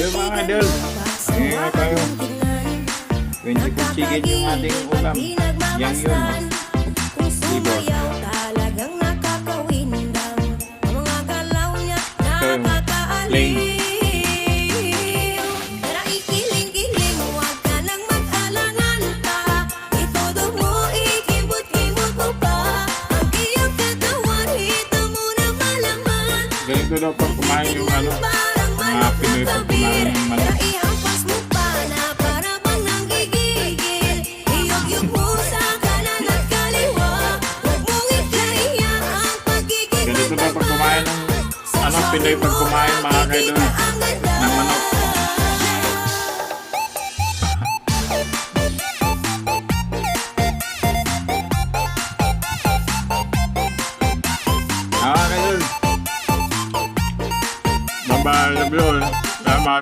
Yun mga idol. Ayun tayo. 20 chicken yung ating ulam. Yang yun. Sibor. Ito yung plain. Ganito daw pag kumain yung ano, mga Pinoy pag kumain ng manok. Ganito daw pag kumain ng ano, Pinoy pag kumain mga kaidol.